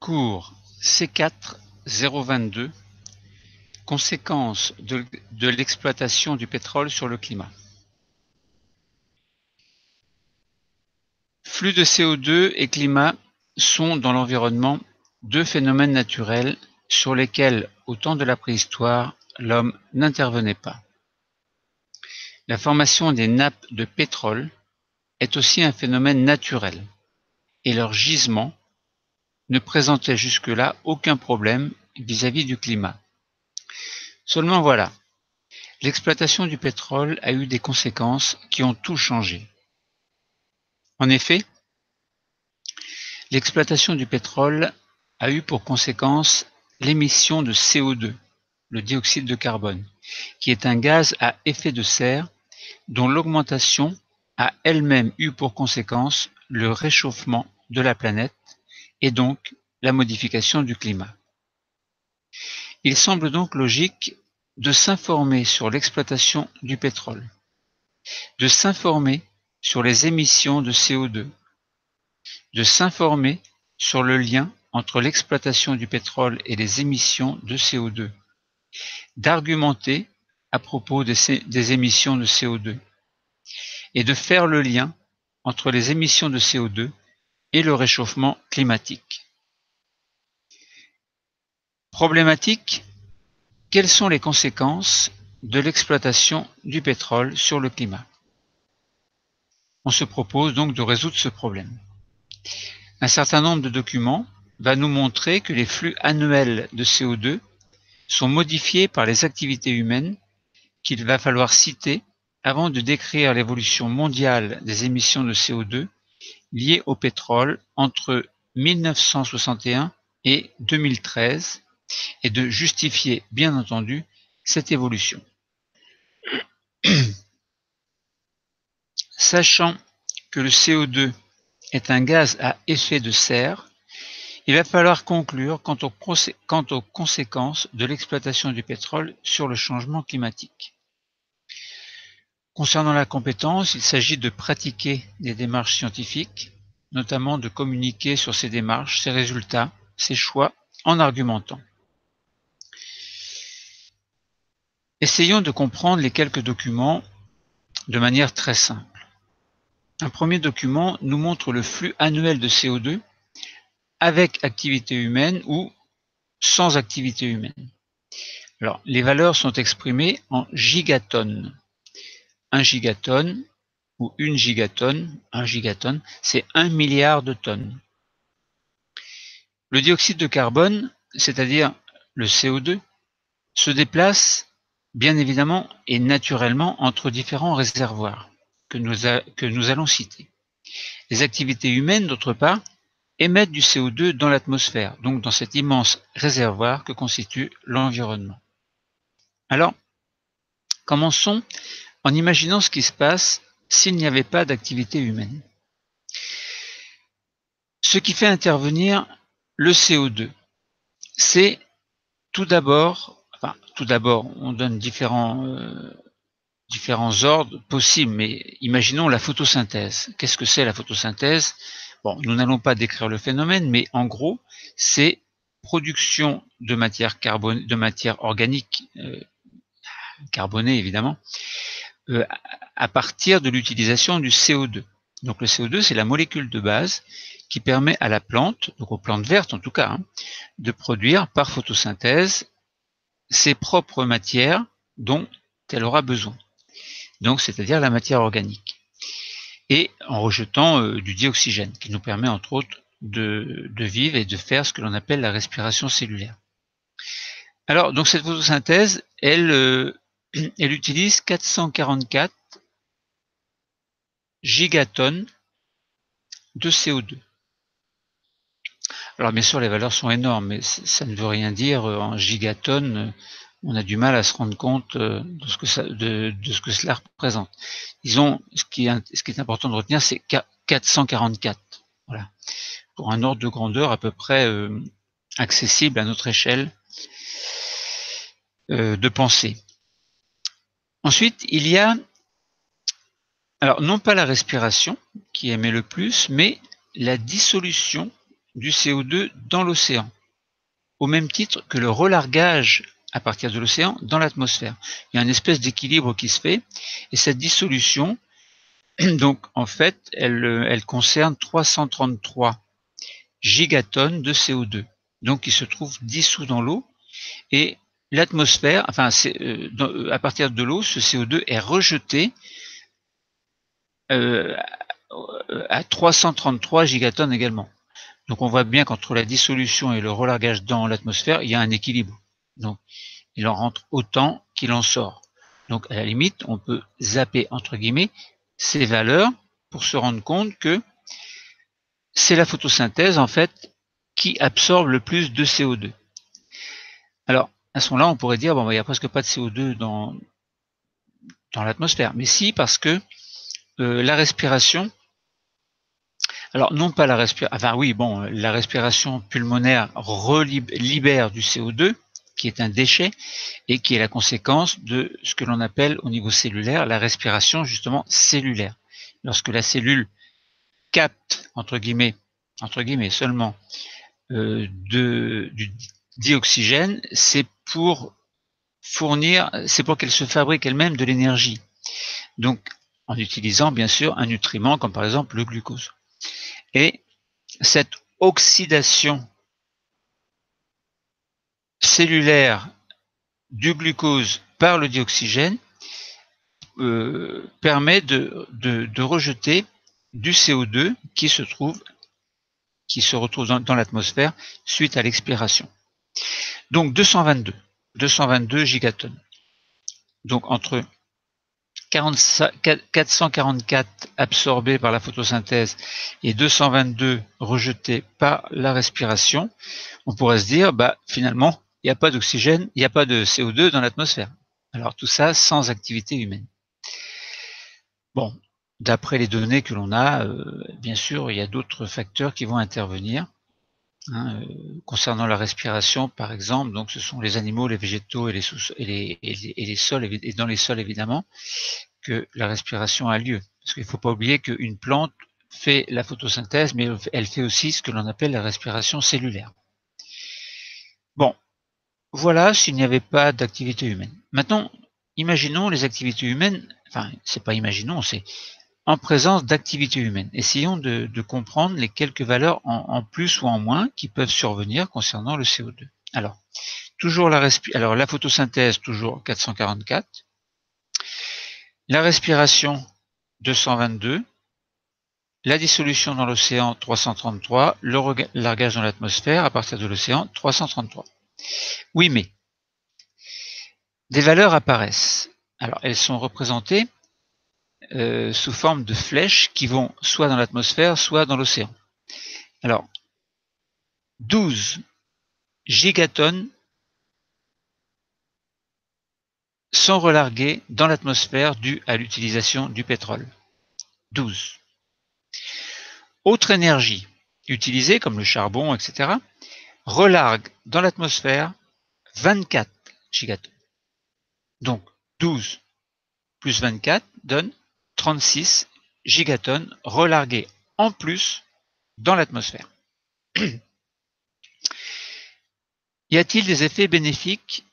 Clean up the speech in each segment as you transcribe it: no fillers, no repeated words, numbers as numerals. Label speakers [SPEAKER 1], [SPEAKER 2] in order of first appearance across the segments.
[SPEAKER 1] Cours C4 022 Conséquences de l'exploitation du pétrole sur le climat. Flux de CO2 et climat sont dans l'environnement deux phénomènes naturels sur lesquels, au temps de la préhistoire, l'homme n'intervenait pas. La formation des nappes de pétrole est aussi un phénomène naturel, et leur gisement ne présentait jusque-là aucun problème vis-à-vis du climat. Seulement voilà, l'exploitation du pétrole a eu des conséquences qui ont tout changé. En effet, l'exploitation du pétrole a eu pour conséquence l'émission de CO2, le dioxyde de carbone, qui est un gaz à effet de serre dont l'augmentation a elle-même eu pour conséquence le réchauffement de la planète et donc la modification du climat. Il semble donc logique de s'informer sur l'exploitation du pétrole, de s'informer sur les émissions de CO2, de s'informer sur le lien entre l'exploitation du pétrole et les émissions de CO2, d'argumenter à propos des émissions de CO2 et de faire le lien entre les émissions de CO2 et le réchauffement climatique. Problématique, quelles sont les conséquences de l'exploitation du pétrole sur le climat? On se propose donc de résoudre ce problème. Un certain nombre de documents va nous montrer que les flux annuels de CO2 sont modifiés par les activités humaines qu'il va falloir citer avant de décrire l'évolution mondiale des émissions de CO2 liées au pétrole entre 1961 et 2013 et de justifier, bien entendu, cette évolution. Sachant que le CO2 est un gaz à effet de serre, il va falloir conclure quant aux conséquences de l'exploitation du pétrole sur le changement climatique. Concernant la compétence, il s'agit de pratiquer des démarches scientifiques, notamment de communiquer sur ces démarches, ses résultats, ses choix, en argumentant. Essayons de comprendre les quelques documents de manière très simple. Un premier document nous montre le flux annuel de CO2 avec activité humaine ou sans activité humaine. Alors, les valeurs sont exprimées en gigatonnes. 1 gigatonne ou 1 gigatonne, 1 gigatonne, c'est 1 milliard de tonnes. Le dioxyde de carbone, c'est-à-dire le CO2, se déplace bien évidemment et naturellement entre différents réservoirs que nous allons citer. Les activités humaines, d'autre part, émettent du CO2 dans l'atmosphère, donc dans cet immense réservoir que constitue l'environnement. Alors, commençons en imaginant ce qui se passe s'il n'y avait pas d'activité humaine. Ce qui fait intervenir le CO2, c'est tout d'abord, on donne différents ordres possibles, mais imaginons la photosynthèse. Qu'est-ce que c'est la photosynthèse? Bon, nous n'allons pas décrire le phénomène, mais en gros, c'est production de matière organique, carbonée évidemment, à partir de l'utilisation du CO2. Donc le CO2, c'est la molécule de base qui permet à la plante, donc aux plantes vertes en tout cas, de produire par photosynthèse ses propres matières dont elle aura besoin. Donc c'est-à-dire la matière organique. Et en rejetant du dioxygène, qui nous permet entre autres de vivre et de faire ce que l'on appelle la respiration cellulaire. Alors, donc cette photosynthèse, elle utilise 444 gigatonnes de CO2. Alors bien sûr, les valeurs sont énormes, mais ça ne veut rien dire en gigatonnes. On a du mal à se rendre compte de ce que cela représente. Disons, ce qui est important de retenir, c'est 444. Voilà, pour un ordre de grandeur à peu près accessible à notre échelle de pensée. Ensuite, il y a, alors non pas la respiration qui émet le plus, mais la dissolution du CO2 dans l'océan, au même titre que le relargage à partir de l'océan dans l'atmosphère. Il y a une espèce d'équilibre qui se fait, et cette dissolution, donc en fait, elle concerne 333 gigatonnes de CO2, donc qui se trouvent dissous dans l'eau, et l'atmosphère, enfin, à partir de l'eau, ce CO2 est rejeté à 333 gigatonnes également. Donc on voit bien qu'entre la dissolution et le relargage dans l'atmosphère, il y a un équilibre. Donc il en rentre autant qu'il en sort. Donc à la limite, on peut zapper entre guillemets ces valeurs pour se rendre compte que c'est la photosynthèse en fait qui absorbe le plus de CO2. Alors à ce moment-là, on pourrait dire bon, il n'y a presque pas de CO2 dans l'atmosphère, mais si, parce que la respiration, alors non pas la respiration, enfin oui, bon, la respiration pulmonaire libère du CO2, qui est un déchet, et qui est la conséquence de ce que l'on appelle au niveau cellulaire la respiration justement cellulaire. Lorsque la cellule capte, entre guillemets seulement, du dioxygène, c'est pour qu'elle se fabrique elle-même de l'énergie. Donc, en utilisant bien sûr un nutriment comme par exemple le glucose. Et cette oxydation cellulaire du glucose par le dioxygène permet de rejeter du CO2 qui se retrouve dans l'atmosphère suite à l'expiration. Donc 222 gigatonnes. Donc entre 444 absorbés par la photosynthèse et 222 rejetés par la respiration, on pourrait se dire, bah, finalement, il n'y a pas d'oxygène, il n'y a pas de CO2 dans l'atmosphère. Alors tout ça sans activité humaine. Bon, d'après les données que l'on a, bien sûr, il y a d'autres facteurs qui vont intervenir. Concernant la respiration, par exemple, donc ce sont les animaux, les végétaux et les sols, et dans les sols évidemment, que la respiration a lieu. Parce qu'il ne faut pas oublier qu'une plante fait la photosynthèse, mais elle fait aussi ce que l'on appelle la respiration cellulaire. Bon, voilà s'il n'y avait pas d'activité humaine. Maintenant, imaginons les activités humaines, enfin, c'est pas imaginons, c'est en présence d'activités humaines. Essayons de comprendre les quelques valeurs en plus ou en moins qui peuvent survenir concernant le CO2. Alors, toujours la photosynthèse, toujours 444. La respiration, 222. La dissolution dans l'océan, 333. Le relargage dans l'atmosphère à partir de l'océan, 333. Oui, mais des valeurs apparaissent. Alors, elles sont représentées sous forme de flèches qui vont soit dans l'atmosphère, soit dans l'océan. Alors, 12 gigatonnes sont relarguées dans l'atmosphère due à l'utilisation du pétrole. 12. Autre énergie utilisée, comme le charbon, etc., relargue dans l'atmosphère 24 gigatonnes. Donc, 12 plus 24 donne 36 gigatonnes relarguées en plus dans l'atmosphère. Y a-t-il des effets bénéfiques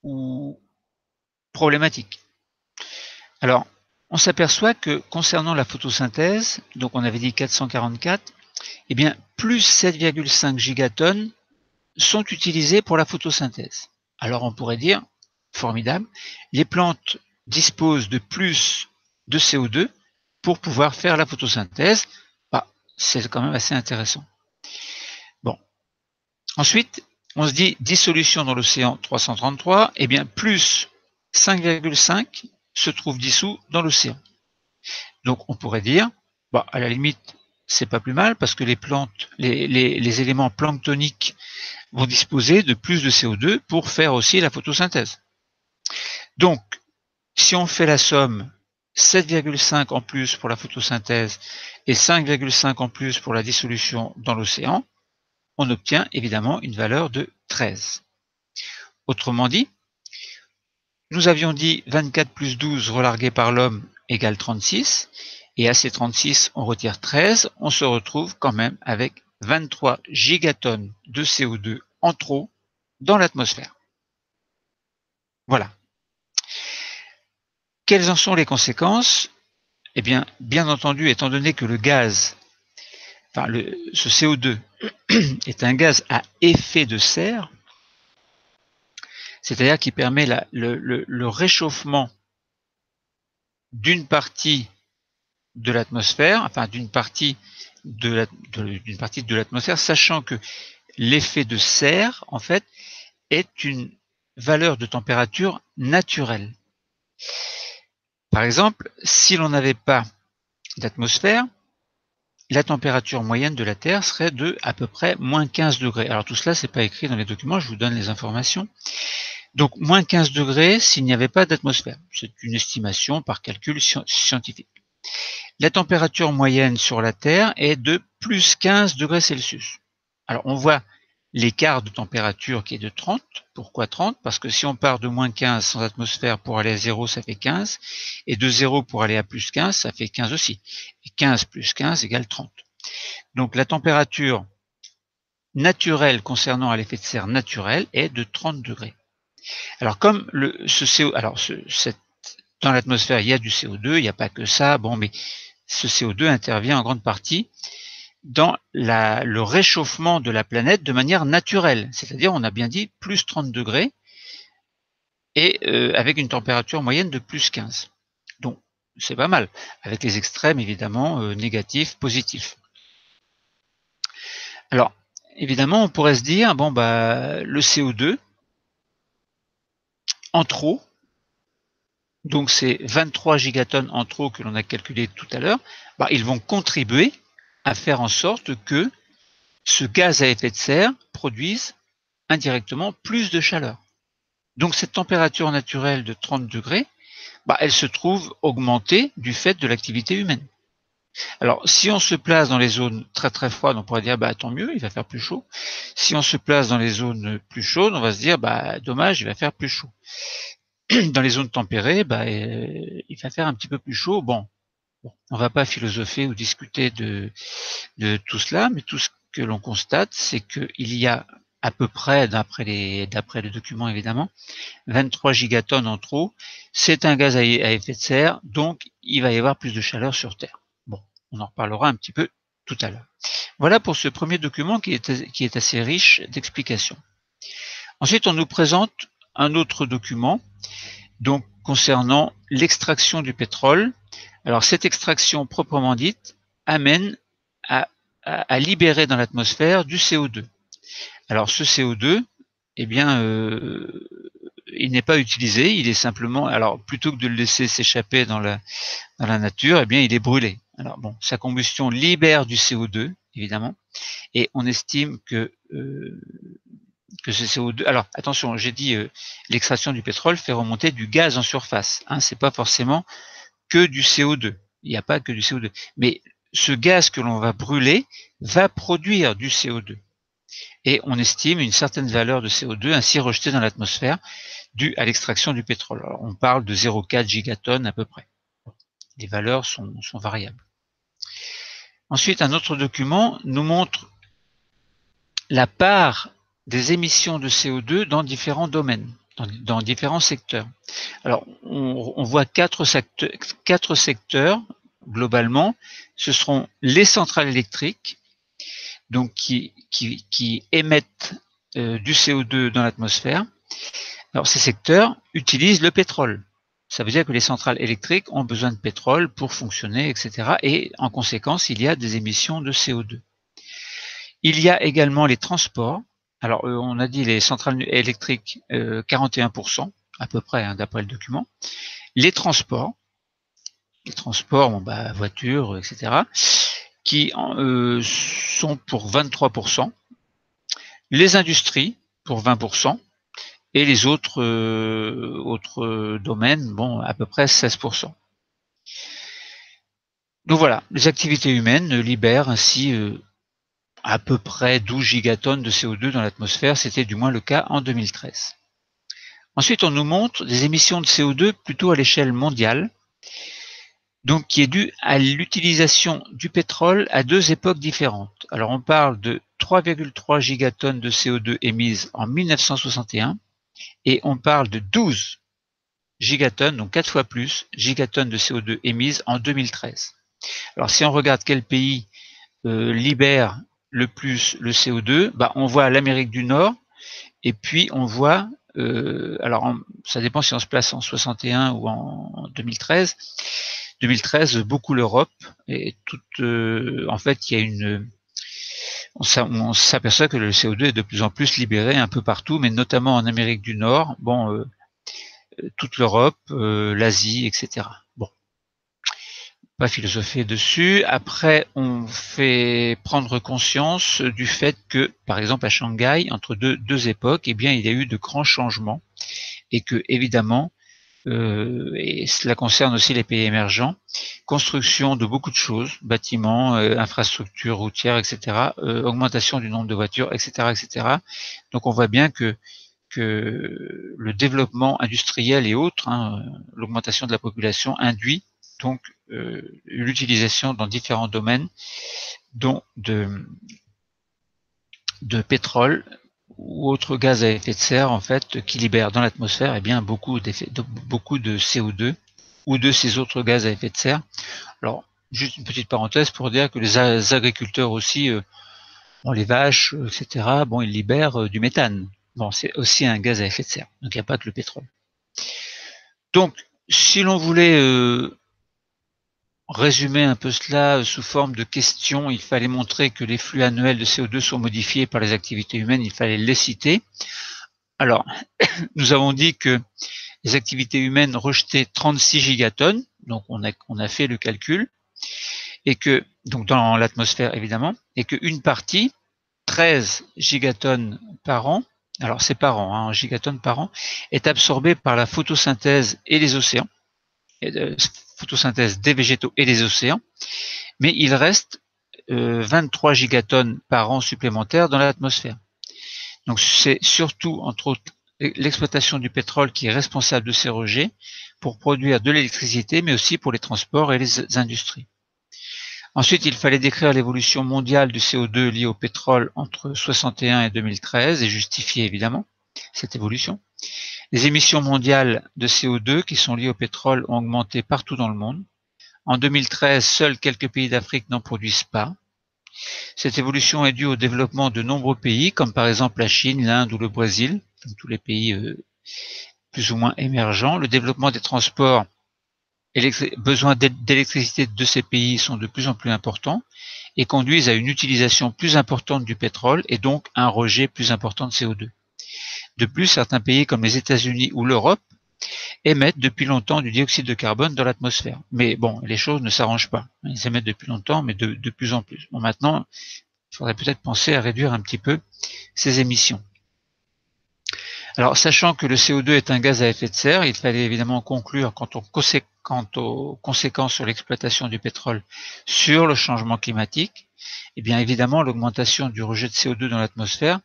[SPEAKER 1] ou problématiques? Alors, on s'aperçoit que concernant la photosynthèse, donc on avait dit 444, eh bien plus 7,5 gigatonnes sont utilisées pour la photosynthèse. Alors on pourrait dire, formidable, les plantes disposent de plus de CO2 pour pouvoir faire la photosynthèse. Bah, c'est quand même assez intéressant. Bon. Ensuite, on se dit dissolution dans l'océan 333, et bien plus 5,5 se trouve dissous dans l'océan. Donc on pourrait dire, bah, à la limite, c'est pas plus mal parce que les plantes, les éléments planctoniques vont disposer de plus de CO2 pour faire aussi la photosynthèse. Donc, si on fait la somme 7,5 en plus pour la photosynthèse et 5,5 en plus pour la dissolution dans l'océan, on obtient évidemment une valeur de 13. Autrement dit, nous avions dit 24 plus 12 relargué par l'homme égale 36, et à ces 36 on retire 13, on se retrouve quand même avec 23 gigatonnes de CO2 en trop dans l'atmosphère. Voilà. Quelles en sont les conséquences? Eh bien, bien entendu, étant donné que le gaz, enfin ce CO2 est un gaz à effet de serre, c'est-à-dire qui permet le réchauffement d'une partie de l'atmosphère, enfin d'une partie de l'atmosphère, sachant que l'effet de serre, en fait, est une valeur de température naturelle. Par exemple, si l'on n'avait pas d'atmosphère, la température moyenne de la Terre serait de à peu près moins 15 degrés. Alors tout cela, c'est pas écrit dans les documents, je vous donne les informations. Donc moins 15 degrés s'il n'y avait pas d'atmosphère. C'est une estimation par calcul scientifique. La température moyenne sur la Terre est de plus 15 degrés Celsius. Alors on voit l'écart de température qui est de 30. Pourquoi 30? Parce que si on part de moins 15 sans atmosphère pour aller à 0, ça fait 15. Et de 0 pour aller à plus 15, ça fait 15 aussi. Et 15 plus 15 égale 30. Donc la température naturelle concernant l'effet de serre naturel est de 30 degrés. Alors comme dans l'atmosphère, il y a du CO2, il n'y a pas que ça, bon, mais ce CO2 intervient en grande partie dans le réchauffement de la planète de manière naturelle. C'est-à-dire, on a bien dit, plus 30 degrés et avec une température moyenne de plus 15. Donc, c'est pas mal, avec les extrêmes, évidemment, négatifs, positifs. Alors, évidemment, on pourrait se dire, bon, bah, le CO2, en trop, donc c'est 23 gigatonnes en trop que l'on a calculé tout à l'heure, bah, ils vont contribuer à faire en sorte que ce gaz à effet de serre produise indirectement plus de chaleur. Donc cette température naturelle de 30 degrés, bah, elle se trouve augmentée du fait de l'activité humaine. Alors si on se place dans les zones très très froides, on pourrait dire bah tant mieux, il va faire plus chaud. Si on se place dans les zones plus chaudes, on va se dire bah dommage, il va faire plus chaud. Dans les zones tempérées, bah, il va faire un petit peu plus chaud. Bon, on va pas philosopher ou discuter de tout cela, mais tout ce que l'on constate, c'est qu'il y a à peu près, d'après les documents évidemment, 23 gigatonnes en trop. C'est un gaz à effet de serre, donc il va y avoir plus de chaleur sur Terre. Bon, on en reparlera un petit peu tout à l'heure. Voilà pour ce premier document qui est assez riche d'explications. Ensuite, on nous présente un autre document, donc concernant l'extraction du pétrole. Alors cette extraction proprement dite amène à libérer dans l'atmosphère du CO2. Alors ce CO2, eh bien, il n'est pas utilisé, il est simplement, alors plutôt que de le laisser s'échapper dans la nature, eh bien, il est brûlé. Alors bon, sa combustion libère du CO2, évidemment, et on estime que ce CO2. Alors attention, j'ai dit l'extraction du pétrole fait remonter du gaz en surface. Hein, c'est pas forcément que du CO2. Il n'y a pas que du CO2, mais ce gaz que l'on va brûler va produire du CO2. Et on estime une certaine valeur de CO2 ainsi rejetée dans l'atmosphère due à l'extraction du pétrole. Alors, on parle de 0,4 gigatonnes à peu près. Les valeurs sont variables. Ensuite, un autre document nous montre la part des émissions de CO2 dans différents domaines, dans différents secteurs. Alors, on voit quatre secteurs globalement. Ce seront les centrales électriques, donc qui émettent du CO2 dans l'atmosphère. Alors ces secteurs utilisent le pétrole. Ça veut dire que les centrales électriques ont besoin de pétrole pour fonctionner, etc. Et en conséquence, il y a des émissions de CO2. Il y a également les transports. Alors on a dit les centrales électriques 41% à peu près, hein, d'après le document. Les transports, bon, bah, voitures, etc. qui sont pour 23%, les industries pour 20%, et les autres domaines, bon, à peu près 16%. Donc voilà, les activités humaines libèrent ainsi à peu près 12 gigatonnes de CO2 dans l'atmosphère, c'était du moins le cas en 2013. Ensuite, on nous montre des émissions de CO2 plutôt à l'échelle mondiale. donc qui est due à l'utilisation du pétrole à deux époques différentes. Alors on parle de 3,3 gigatonnes de CO2 émises en 1961 et on parle de 12 gigatonnes, donc 4 fois plus, gigatonnes de CO2 émises en 2013. Alors si on regarde quel pays libère le plus le CO2, on voit l'Amérique du Nord et puis on voit, alors ça dépend si on se place en 61 ou en 2013. 2013, beaucoup l'Europe et toute, en fait, il y a une, on s'aperçoit que le CO2 est de plus en plus libéré un peu partout, mais notamment en Amérique du Nord, toute l'Europe, l'Asie, etc. Bon, pas philosopher dessus. Après, on fait prendre conscience du fait que, par exemple, à Shanghai, entre deux époques, il y a eu de grands changements et que, évidemment, et cela concerne aussi les pays émergents, construction de beaucoup de choses, bâtiments, infrastructures routières, etc., augmentation du nombre de voitures, etc., etc. Donc on voit bien que le développement industriel et autres, l'augmentation de la population induit donc l'utilisation dans différents domaines, dont de pétrole ou autres gaz à effet de serre en fait qui libèrent dans l'atmosphère beaucoup de CO2 ou de ces autres gaz à effet de serre. Alors juste une petite parenthèse pour dire que les agriculteurs aussi, les vaches, etc. Ils libèrent du méthane. Bon, c'est aussi un gaz à effet de serre. Donc il n'y a pas que le pétrole. Donc si l'on voulait résumer un peu cela sous forme de questions, il fallait montrer que les flux annuels de CO2 sont modifiés par les activités humaines, il fallait les citer. Alors, nous avons dit que les activités humaines rejetaient 36 gigatonnes, donc on a fait le calcul, et que, donc dans l'atmosphère évidemment, et qu'une partie, 13 gigatonnes par an, alors c'est par an, en gigatonnes par an, est absorbée par la photosynthèse et les océans, photosynthèse des végétaux et des océans, mais il reste 23 gigatonnes par an supplémentaires dans l'atmosphère. Donc c'est surtout, entre autres, l'exploitation du pétrole qui est responsable de ces rejets pour produire de l'électricité, mais aussi pour les transports et les industries. Ensuite, il fallait décrire l'évolution mondiale du CO2 lié au pétrole entre 61 et 2013 et justifier évidemment cette évolution. Les émissions mondiales de CO2 qui sont liées au pétrole ont augmenté partout dans le monde. En 2013, seuls quelques pays d'Afrique n'en produisent pas. Cette évolution est due au développement de nombreux pays, comme par exemple la Chine, l'Inde ou le Brésil, comme tous les pays plus ou moins émergents. Le développement des transports et les besoins d'électricité de ces pays sont de plus en plus importants et conduisent à une utilisation plus importante du pétrole et donc un rejet plus important de CO2. De plus, certains pays comme les États-Unis ou l'Europe émettent depuis longtemps du dioxyde de carbone dans l'atmosphère. Mais bon, les choses ne s'arrangent pas. Ils émettent depuis longtemps, mais de plus en plus. Bon, maintenant, il faudrait peut-être penser à réduire un petit peu ces émissions. Alors, sachant que le CO2 est un gaz à effet de serre, il fallait évidemment conclure quant aux conséquences sur l'exploitation du pétrole sur le changement climatique. Eh bien, évidemment, l'augmentation du rejet de CO2 dans l'atmosphère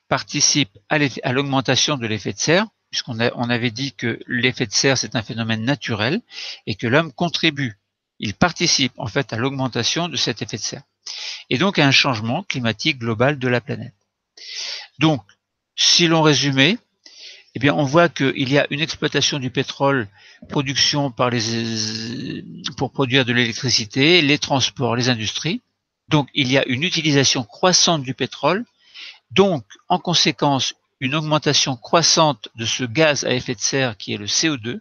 [SPEAKER 1] participe à l'augmentation de l'effet de serre, puisqu'on avait dit que l'effet de serre, c'est un phénomène naturel et que l'homme contribue. Il participe en fait à l'augmentation de cet effet de serre et donc à un changement climatique global de la planète. Donc, si l'on résumait, eh bien, on voit qu'il y a une exploitation du pétrole, production pour produire de l'électricité, les transports, les industries. Donc, il y a une utilisation croissante du pétrole, donc, en conséquence, une augmentation croissante de ce gaz à effet de serre qui est le CO2,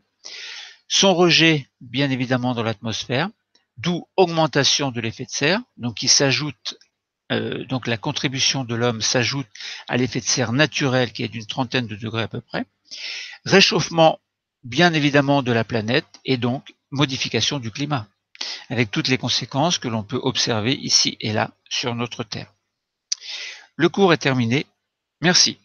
[SPEAKER 1] son rejet, bien évidemment, dans l'atmosphère, d'où augmentation de l'effet de serre, donc qui s'ajoute, donc la contribution de l'homme s'ajoute à l'effet de serre naturel qui est d'une 30aine de degrés à peu près, réchauffement, bien évidemment, de la planète et donc modification du climat, avec toutes les conséquences que l'on peut observer ici et là sur notre Terre. Le cours est terminé. Merci.